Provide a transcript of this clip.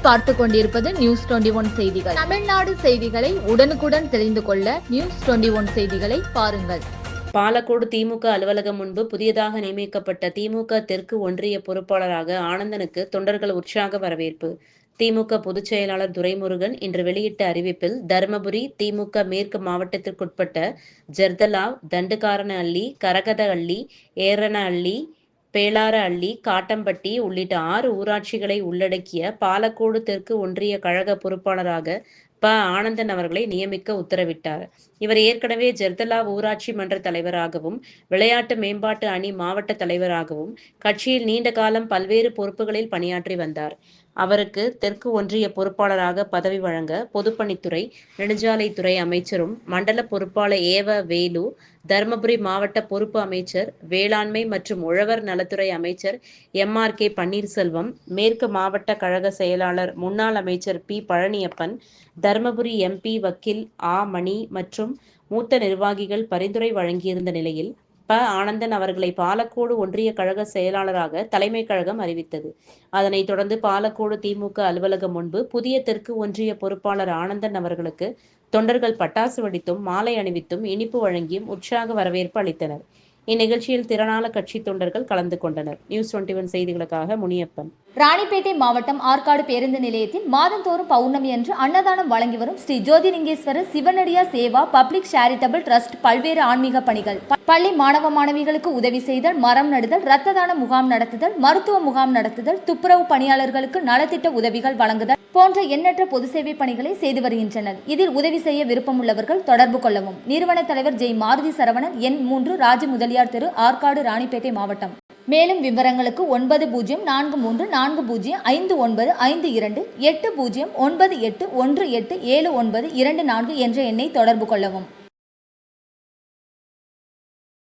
நீங்கள் பார்த்து கொண்டிருப்பது News21 செய்திகள். தமிழ்நாடு செய்திகளை உடனுக்குடன் தெரிந்து கொள்ள News21 செய்திகளை பாருங்கள். பாலக்கோடு திமுக அலுவலகம் முன்பு புதியதாக நியமிக்கப்பட்ட திமுக தெற்கு ஒன்றிய பொறுப்பாளராக ஆனந்தனுக்கு தொண்டர்கள் உற்சாக வரவேற்பு. திமுக பொதுச் செயலாளர் துரைமுருகன் இன்று வெளியிட்ட அறிவிப்பில், தருமபுரி திமுக மேற்கு மாவட்டத்திற்குட்பட்ட ஜெர்தலாவ், தண்டுகாரனஅள்ளி, கரகதஅள்ளி, ஏரனஅள்ளி, பேளாரஅள்ளி, காட்டம்பட்டி உள்ளிட்ட 6 ஊராட்சிகளை உள்ளடக்கிய பாலக்கோடு தெற்கு ஒன்றிய கழக பொறுப்பாளராக ஆனந்தன் அவர்களை நியமிக்க உத்தரவிட்டார். இவர் ஏற்கனவே ஜெர்தலாவ் ஊராட்சி மன்ற தலைவராகவும், விளையாட்டு மேம்பாட்டு அணி மாவட்ட தலைவராகவும் கட்சியில் நீண்ட காலம் பல்வேறு பொறுப்புகளில் பணியாற்றி வந்தார். அவருக்கு தெற்கு ஒன்றிய பொறுப்பாளராக பதவி வழங்க பொதுப்பணித்துறை, நெடுஞ்சாலைத்துறை அமைச்சரும், மண்டல பொறுப்பாளர் வேலு, தருமபுரி மாவட்ட பொறுப்பு அமைச்சர், வேளாண்மை மற்றும் உழவர் நலத்துறை அமைச்சர் MRK பன்னீர்செல்வம், மேற்கு மாவட்ட கழக செயலாளர் முன்னாள் அமைச்சர் பழனியப்பன், தருமபுரி MP வக்கீல் மணி மற்றும் மூத்த நிர்வாகிகள் பரிந்துரை வழங்கியிருந்த நிலையில், ஆனந்தன் அவர்களை பாலக்கோடு ஒன்றிய கழக செயலாளராக தலைமை கழகம் அறிவித்தது. அதனைத் தொடர்ந்து பாலக்கோடு திமுக அலுவலகம் முன்பு புதிய தெற்கு ஒன்றிய பொறுப்பாளர் ஆனந்தன் அவர்களுக்கு தொண்டர்கள் பட்டாசு வெடித்தும், மாலை அணிவித்தும், இனிப்பு வழங்கியும் உற்சாக வரவேற்பு அளித்தனர். இந்நிகழ்ச்சியில் திரளான கட்சி தொண்டர்கள் கலந்து கொண்டனர். News21 செய்திகளுக்காக முனியப்பன். ராணிப்பேட்டை மாவட்டம் ஆற்காடு பேருந்து நிலையத்தில் மாதந்தோறும் பௌர்ணமி அன்று அன்னதானம் வழங்கி வரும் Sri Jothilingeswarar சிவனடியா Seva public charitable trust பல்வேறு ஆன்மீக பணிகள், பள்ளி மாணவ மாணவிகளுக்கு உதவி செய்தல், மரம் நடுதல், இரத்த தான முகாம் நடத்துதல், மருத்துவ முகாம் நடத்துதல், துப்புரவு பணியாளர்களுக்கு நலத்திட்ட உதவிகள் வழங்குதல் போன்ற எண்ணற்ற பொது சேவை பணிகளை செய்து வருகின்றனர். இதில் உதவி செய்ய விருப்பமுள்ளவர்கள் தொடர்பு கொள்ளவும். நிறுவன தலைவர் ஜெய் மாருதி சரவணன், எண் 3, ராஜ முதலியார் தெரு, ஆற்காடு, ராணிப்பேட்டை மாவட்டம். மேலும் விவரங்களுக்கு 9040405952 809818187924 என்ற எண்ணை தொடர்பு கொள்ளவும்.